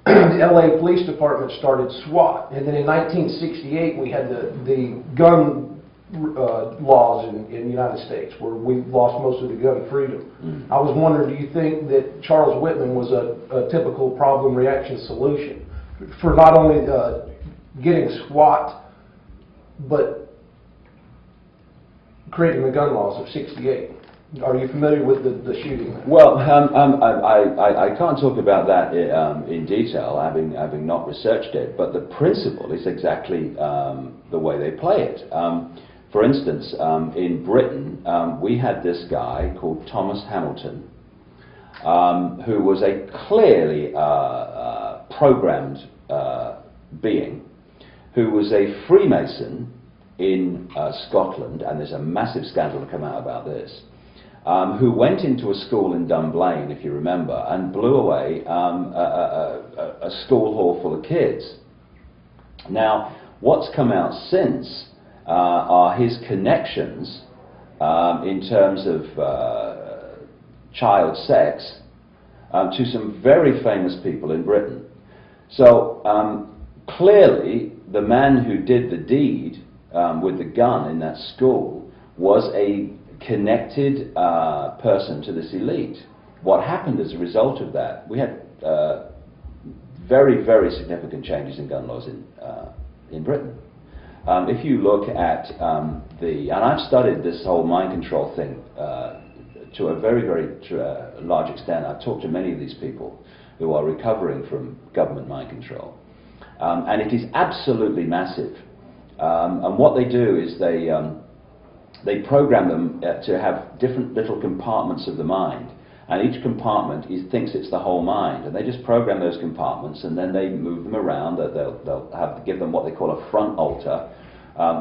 the LA Police Department started SWAT, and then in 1968 we had the gun laws in the United States, where we've lost most of the gun freedom. I was wondering, do you think that Charles Whitman was a typical problem reaction solution for not only getting SWAT, but creating the gun laws of '68? Are you familiar with the shooting there? Well, I can't talk about that in detail, having not researched it, but the principle is exactly the way they play it. For instance, in Britain, we had this guy called Thomas Hamilton, who was a clearly programmed being, who was a Freemason in Scotland, and there's a massive scandal to come out about this, who went into a school in Dunblane, if you remember, and blew away a school hall full of kids. Now, what's come out since are his connections in terms of child sex to some very famous people in Britain. So clearly, the man who did the deed with the gun in that school was a connected person to this elite. What happened as a result of that, we had very, very significant changes in gun laws in Britain. If you look at and I've studied this whole mind control thing to a very, very large extent. I've talked to many of these people who are recovering from government mind control. And it is absolutely massive. And what they do is they program them to have different little compartments of the mind. And each compartment thinks it's the whole mind. And they just program those compartments, and then they move them around. They'll give them what they call a front altar,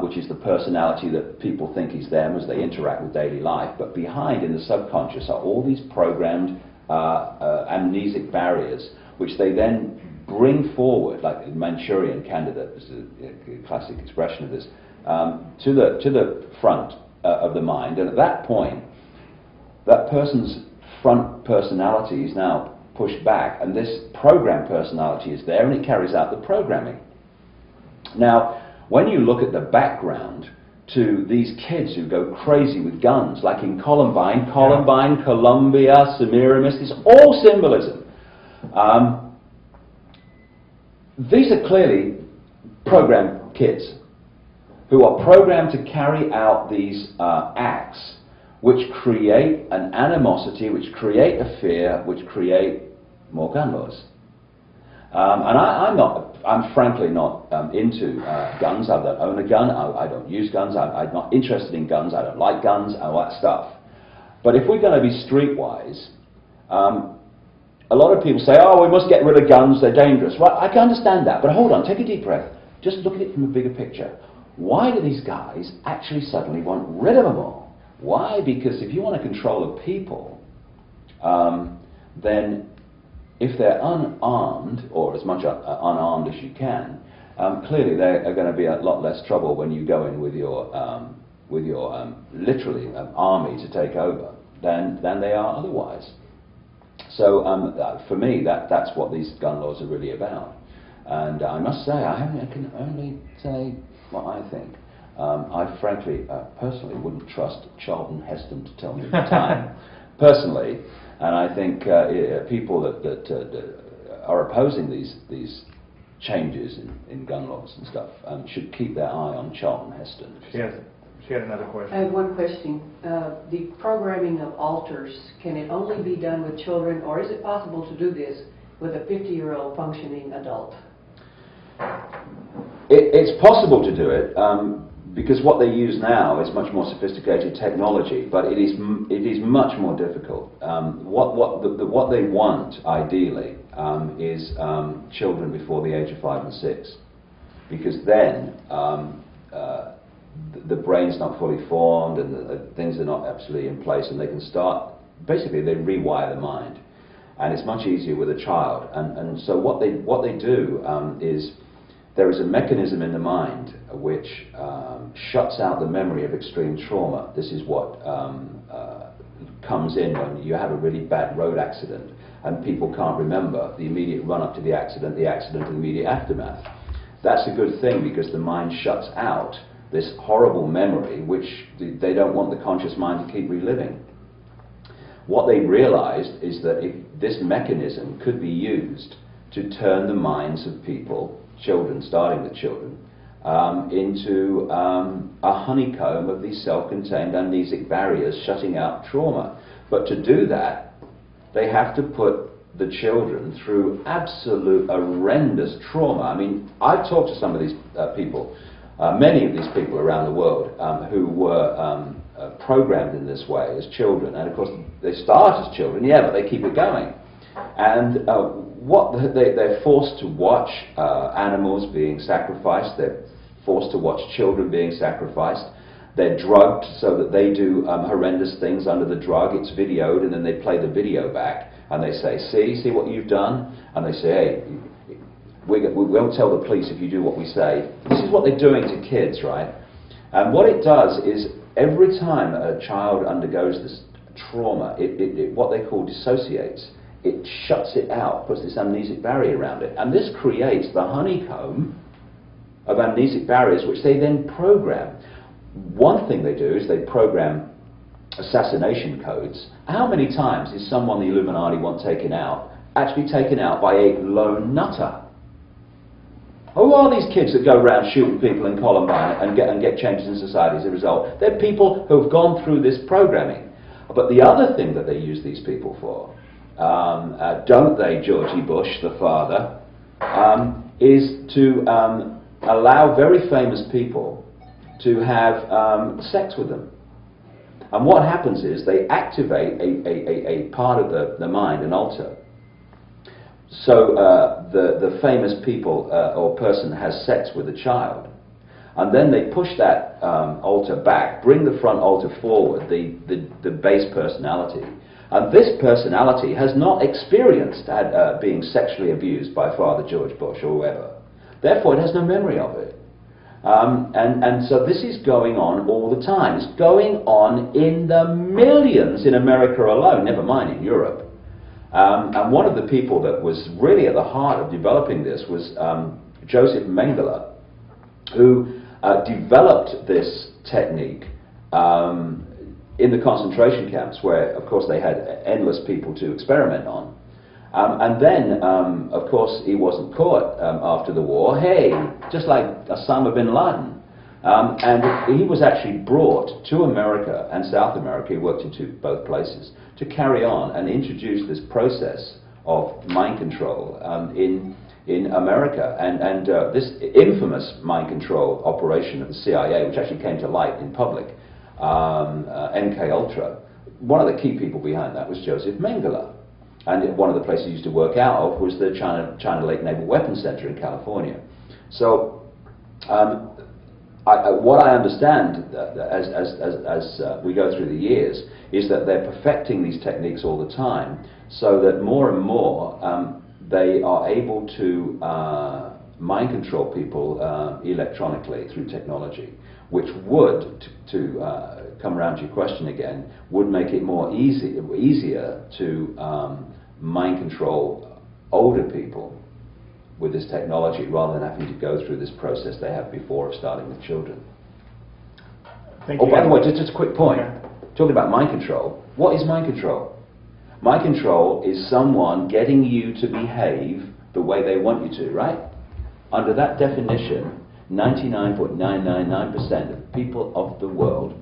which is the personality that people think is them as they interact with daily life. But behind, in the subconscious, are all these programmed amnesic barriers, which they then bring forward, like the Manchurian candidate, this is a classic expression of this, to the front of the mind. And at that point, that person's front personality is now pushed back, and this programmed personality is there, and it carries out the programming. Now, when you look at the background to these kids who go crazy with guns, like in Columbine, Columbia, Semiramis, it's all symbolism. These are clearly programmed kids who are programmed to carry out these acts which create an animosity, which create a fear, which create more gun laws. And I'm frankly not into guns. I don't own a gun. I don't use guns. I'm not interested in guns. I don't like guns and all that stuff. But if we're going to be streetwise, a lot of people say, oh, we must get rid of guns, they're dangerous. Well, I can understand that, but hold on, take a deep breath. Just look at it from a bigger picture. Why do these guys actually suddenly want rid of them all? Why? Because if you want to control a people, then if they're unarmed, or as much unarmed as you can, clearly they are going to be a lot less trouble when you go in with your literally army to take over than they are otherwise. So for me, that's what these gun laws are really about. And I must say, I can only say what I think. I frankly, personally, wouldn't trust Charlton Heston to tell me the time, personally. And I think people that are opposing these changes in gun laws and stuff should keep their eye on Charlton Heston. Yes. She had another question. I have one question. The programming of alters, can it only be done with children, or is it possible to do this with a 50-year-old functioning adult? It's possible to do it, because what they use now is much more sophisticated technology, but it is much more difficult. What they want, ideally, is children before the age of 5 and 6, because then the brain's not fully formed and the things are not absolutely in place, and they can start, basically they rewire the mind, and it's much easier with a child. And so what they do is, there is a mechanism in the mind which shuts out the memory of extreme trauma. This is what comes in when you have a really bad road accident and people can't remember the immediate run-up to the accident and the immediate aftermath. That's a good thing, because the mind shuts out this horrible memory which they don't want the conscious mind to keep reliving. What they realized is that if this mechanism could be used to turn the minds of people, children, starting with children, into a honeycomb of these self-contained amnesic barriers shutting out trauma. But to do that, they have to put the children through absolute horrendous trauma. I mean, I've talked to some of these people, many of these people around the world who were programmed in this way as children, and of course they start as children, yeah, but they keep it going. And they're forced to watch animals being sacrificed, they're forced to watch children being sacrificed, they're drugged so that they do horrendous things under the drug, it's videoed, and then they play the video back, and they say, see what you've done? And they say, hey, we won't tell the police if you do what we say. This is what they're doing to kids, right? And what it does is, every time a child undergoes this trauma, it what they call dissociates. It shuts it out, puts this amnesic barrier around it. And this creates the honeycomb of amnesic barriers, which they then program. One thing they do is they program assassination codes. How many times is someone the Illuminati want taken out actually taken out by a lone nutter? Who are these kids that go around shooting people in Columbine and get changes in society as a result? They're people who have gone through this programming. But the other thing that they use these people for, don't they, Georgie Bush, the father, is to allow very famous people to have sex with them. And what happens is they activate a part of the mind, an altar. So the famous people or person has sex with a child, and then they push that altar back, bring the front altar forward, the base personality. And this personality has not experienced being sexually abused by Father George Bush or whoever. Therefore, it has no memory of it. And so this is going on all the time. It's going on in the millions in America alone, never mind in Europe. And one of the people that was really at the heart of developing this was Joseph Mengele, who developed this technique in the concentration camps, where, of course, they had endless people to experiment on. And then, of course, he wasn't caught after the war. Hey, just like Osama bin Laden. And he was actually brought to America and South America, he worked in both places, to carry on and introduce this process of mind control in America. And this infamous mind control operation of the CIA, which actually came to light in public, MK-Ultra, one of the key people behind that was Joseph Mengele. And one of the places he used to work out of was the China Lake Naval Weapons Center in California. So what I understand as we go through the years is that they're perfecting these techniques all the time, so that more and more they are able to mind control people electronically through technology, which would, to come around to your question again, would make it more easier to mind control older people with this technology, rather than having to go through this process they have before of starting with children. Oh, by the way, just a quick point. Okay. Talking about mind control, what is mind control? Mind control is someone getting you to behave the way they want you to, right? Under that definition, 99.999% of people of the world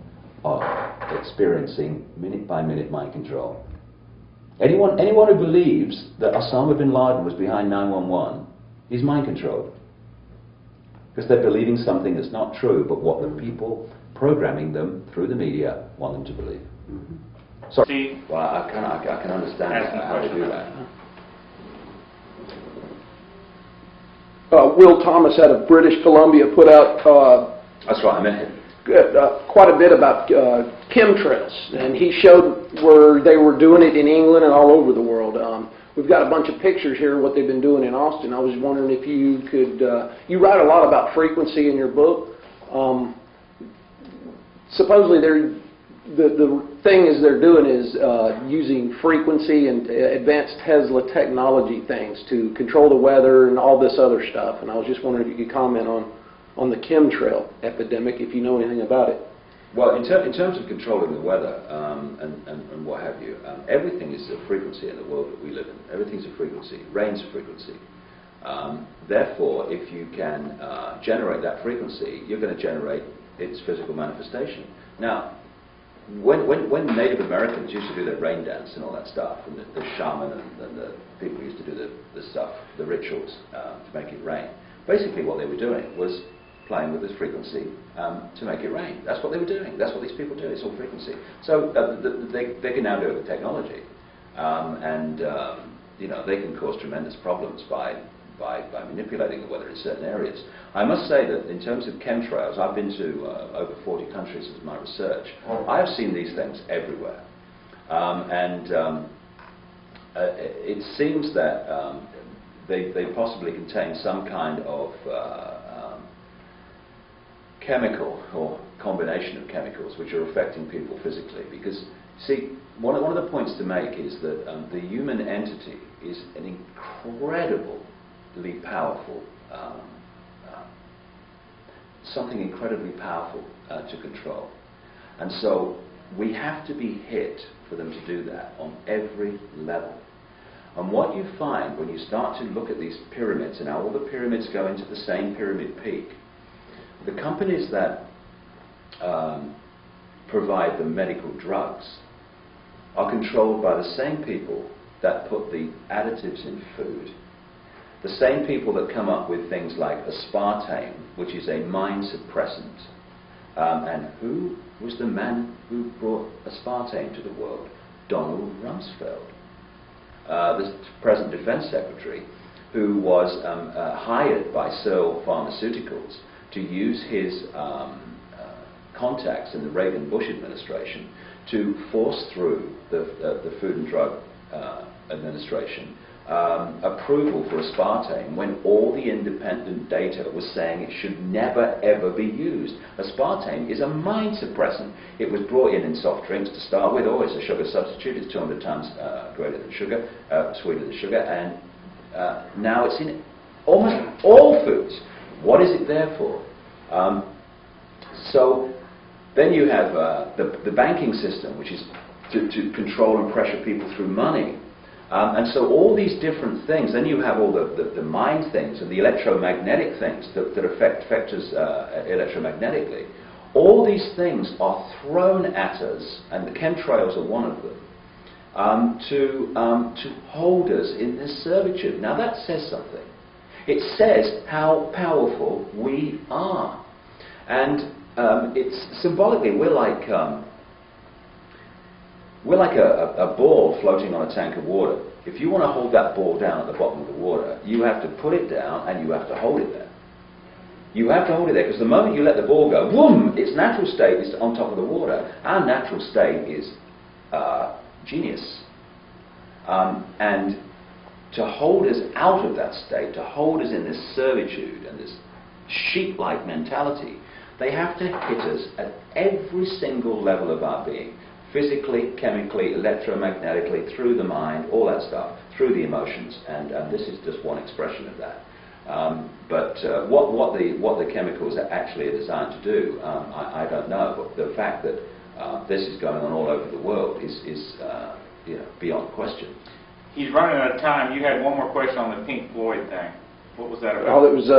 are experiencing minute-by-minute mind control. Anyone who believes that Osama bin Laden was behind 9/11 is mind controlled, because they're believing something that's not true, but what the people programming them through the media want them to believe. Sorry. Well, I can understand how to do that. Will Thomas out of British Columbia put out that's right, I met him. Quite a bit about chemtrails, and he showed where they were doing it in England and all over the world. We've got a bunch of pictures here of what they've been doing in Austin. I was wondering if you could, you write a lot about frequency in your book. Supposedly the thing is they're doing is using frequency and advanced Tesla technology things to control the weather and all this other stuff. And I was just wondering if you could comment on the chemtrail epidemic, if you know anything about it. Well, in terms of controlling the weather and what have you, everything is a frequency in the world that we live in. Everything's a frequency. Rain's a frequency. Therefore, if you can generate that frequency, you're going to generate its physical manifestation. Now, when Native Americans used to do their rain dance and all that stuff, and the shaman and the people used to do the stuff, the rituals to make it rain, basically what they were doing was playing with this frequency to make it rain. That's what they were doing. That's what these people do. It's all frequency. So they can now do it with technology, and you know, they can cause tremendous problems by manipulating the weather in certain areas. I must say that in terms of chemtrails, I've been to over 40 countries as my research. I have seen these things everywhere, it seems that they possibly contain some kind of chemical or combination of chemicals which are affecting people physically. Because, see, one of the points to make is that the human entity is an incredibly powerful, something incredibly powerful to control. And so we have to be hit for them to do that on every level. And what you find when you start to look at these pyramids, and how all the pyramids go into the same pyramid peak, the companies that provide the medical drugs are controlled by the same people that put the additives in food, the same people that come up with things like aspartame, which is a mind suppressant. And who was the man who brought aspartame to the world? Donald Rumsfeld, the present Defense Secretary, who was hired by Searle Pharmaceuticals to use his contacts in the Reagan-Bush administration to force through the Food and Drug Administration approval for aspartame, when all the independent data was saying it should never ever be used. Aspartame is a mind suppressant. It was brought in soft drinks to start with. Oh, it's a sugar substitute. It's 200 times greater than sugar, sweeter than sugar, and now it's in almost all foods. What is it there for? So then you have the banking system, which is to control and pressure people through money. And so all these different things, then you have all the mind things and the electromagnetic things that affect us electromagnetically. All these things are thrown at us, and the chemtrails are one of them, to hold us in this servitude. Now that says something. It says how powerful we are. And it's symbolically, we're like a ball floating on a tank of water. If you want to hold that ball down at the bottom of the water, you have to put it down and you have to hold it there. You have to hold it there, because the moment you let the ball go, boom, its natural state is on top of the water. Our natural state is genius. And to hold us out of that state, to hold us in this servitude and this sheep-like mentality, they have to hit us at every single level of our being. Physically, chemically, electromagnetically, through the mind, all that stuff, through the emotions, and this is just one expression of that. What the chemicals actually are designed to do, I don't know, but the fact that this is going on all over the world is you know, beyond question. He's running out of time. You had one more question on the Pink Floyd thing. What was that about? Oh, it was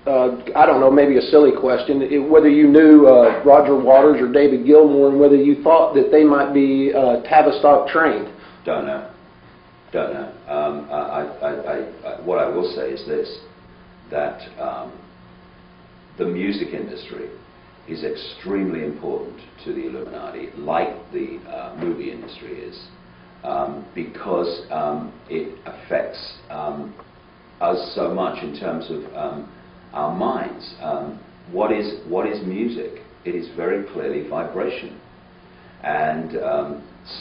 I don't know, maybe a silly question, whether you knew Roger Waters or David Gilmour, and whether you thought that they might be Tavistock trained. Don't know. Don't know. What I will say is this, that the music industry is extremely important to the Illuminati, like the movie industry is, because it affects us so much in terms of our minds. What is music? It is very clearly vibration, and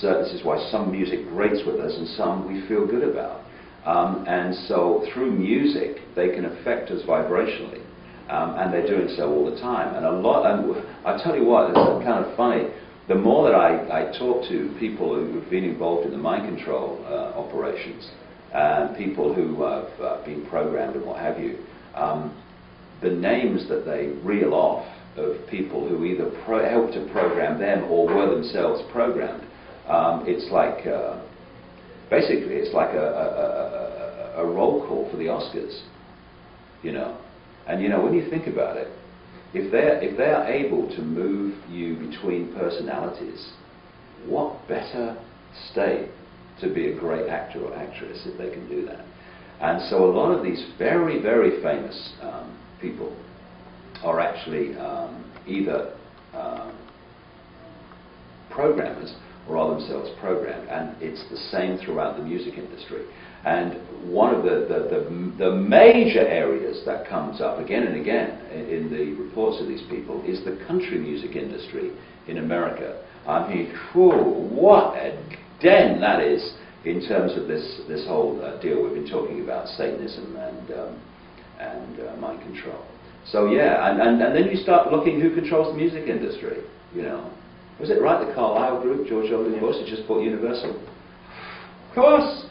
so this is why some music grates with us and some we feel good about. And so through music they can affect us vibrationally, and they're doing so all the time. And I tell you what, it's kind of funny. The more that I talk to people who've been involved in the mind control operations, and people who have been programmed and what have you, the names that they reel off of people who either helped to program them or were themselves programmed, it's like, basically, it's like a roll call for the Oscars, you know. And you know, when you think about it, if they are able to move you between personalities, what better state to be a great actor or actress if they can do that? And so a lot of these very, very famous people are actually either programmers or are themselves programmed, and it's the same throughout the music industry. And one of the major areas that comes up again and again in the reports of these people is the country music industry in America. I mean, what a den that is in terms of this whole deal we've been talking about, Satanism and mind control. So yeah, and then you start looking who controls the music industry, you know. Was it right, the Carlyle Group, George W. Bush, had just bought Universal? Of course!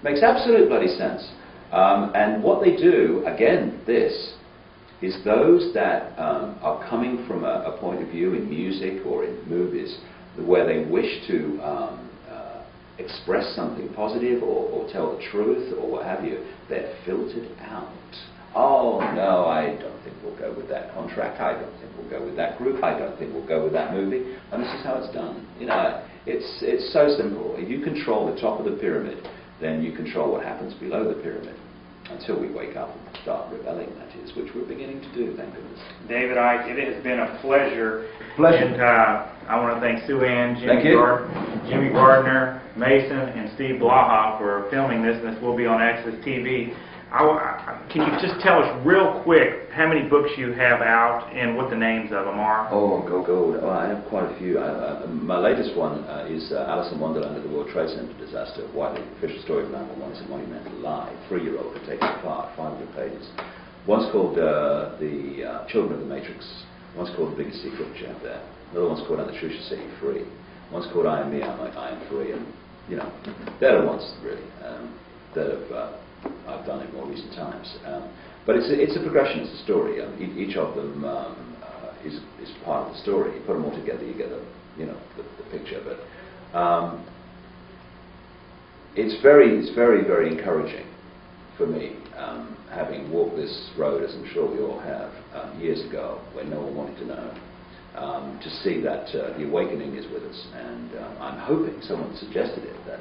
Makes absolute bloody sense. And what they do, again, this, is those that are coming from a point of view in music or in movies where they wish to express something positive or tell the truth or what have you, they're filtered out. Oh no, I don't think we'll go with that contract, I don't think we'll go with that group, I don't think we'll go with that movie, and this is how it's done. You know, it's so simple. If you control the top of the pyramid, then you control what happens below the pyramid, until we wake up and start rebelling, that is, which we're beginning to do, thank goodness. David Icke, it has been a pleasure. Pleasure. And I want to thank Sue Ann, Jimmy Gardner, Mason, and Steve Blaha for filming this, and this will be on Access TV. Can you just tell us real quick how many books you have out and what the names of them are? Oh, go. Oh, I have quite a few. My latest one is Alice in Wonderland at the World Trade Center disaster, widely official story of man once a monumental lie. 3-year-old could take it apart, 500 pages. One's called The Children of the Matrix. One's called The Biggest Secret, which you have there. Another one's called And the Truth Shall Set You Free. One's called I Am Me, I Am Free. And, you know, they're the ones, really, that have... I've done in more recent times, but it's a progression. It's a story. Each of them is part of the story. You put them all together, you get the picture. But it's very encouraging for me, having walked this road, as I'm sure we all have, years ago, when no one wanted to know, to see that the awakening is with us. And I'm hoping someone suggested it that.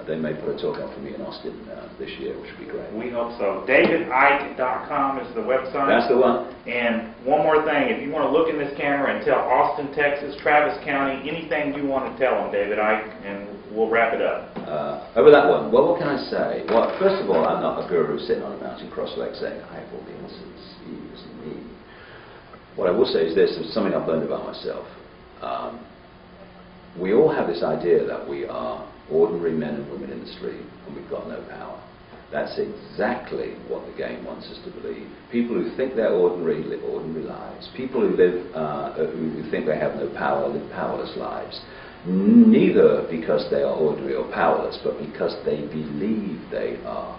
They may put a talk up for me in Austin this year, which would be great. We hope so. DavidIcke.com is the website. That's the one. And one more thing, if you want to look in this camera and tell Austin, Texas, Travis County, anything you want to tell them, David Icke, and we'll wrap it up. Over that one, well, what can I say? Well, first of all, I'm not a guru sitting on a mountain cross-legged saying, I have all the answers, he is me. What I will say is this, it's something I've learned about myself. We all have this idea that we are ordinary men and women in the street, and we've got no power. That's exactly what the game wants us to believe. People who think they're ordinary live ordinary lives. People who who think they have no power live powerless lives. Neither because they are ordinary or powerless, but because they believe they are.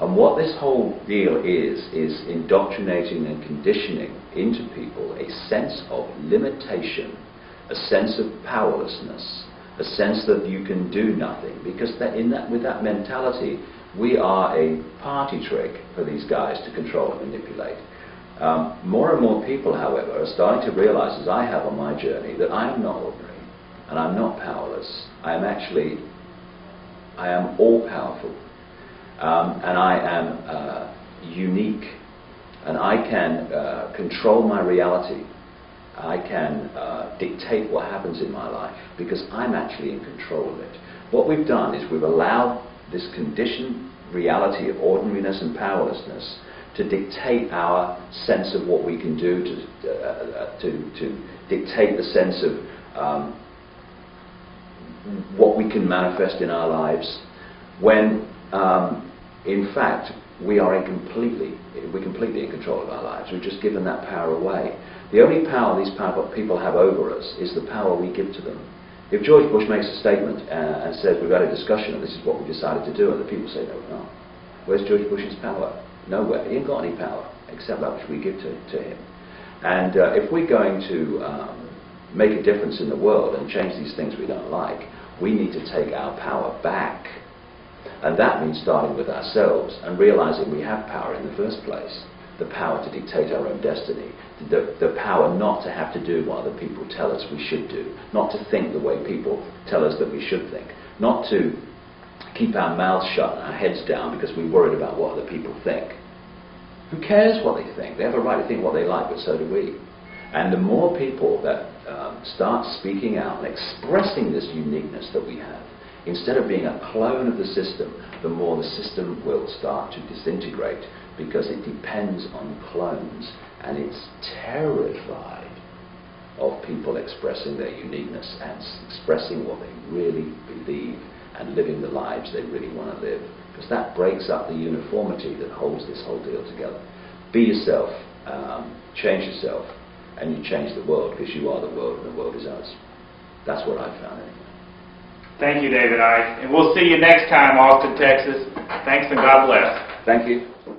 And what this whole deal is indoctrinating and conditioning into people a sense of limitation, a sense of powerlessness, a sense that you can do nothing, because with that mentality, we are a party trick for these guys to control and manipulate. More and more people, however, are starting to realize, as I have on my journey, that I am not ordinary, and I'm not powerless. I am all-powerful, and I am unique, and I can control my reality. I can dictate what happens in my life because I'm actually in control of it. What we've done is we've allowed this conditioned reality of ordinariness and powerlessness to dictate our sense of what we can do, to dictate the sense of what we can manifest in our lives, when in fact we're completely in control of our lives. We've just given that power away. The only power these powerful people have over us is the power we give to them. If George Bush makes a statement and says we've had a discussion and this is what we decided to do, and the people say no, we're not. Where's George Bush's power? Nowhere. He ain't got any power. except that which we give to him. And if we're going to make a difference in the world and change these things we don't like, we need to take our power back. And that means starting with ourselves and realizing we have power in the first place. The power to dictate our own destiny, the power not to have to do what other people tell us we should do, not to think the way people tell us that we should think, not to keep our mouths shut and our heads down because we're worried about what other people think. Who cares what they think? They have a right to think what they like, but so do we. And the more people that start speaking out and expressing this uniqueness that we have, instead of being a clone of the system, the more the system will start to disintegrate, because it depends on clones, and it's terrified of people expressing their uniqueness and expressing what they really believe and living the lives they really want to live, because that breaks up the uniformity that holds this whole deal together. Be yourself, change yourself, and you change the world, because you are the world and the world is us. That's what I found anyway. Thank you, David Icke. And we'll see you next time, Austin, Texas. Thanks and God bless. Thank you.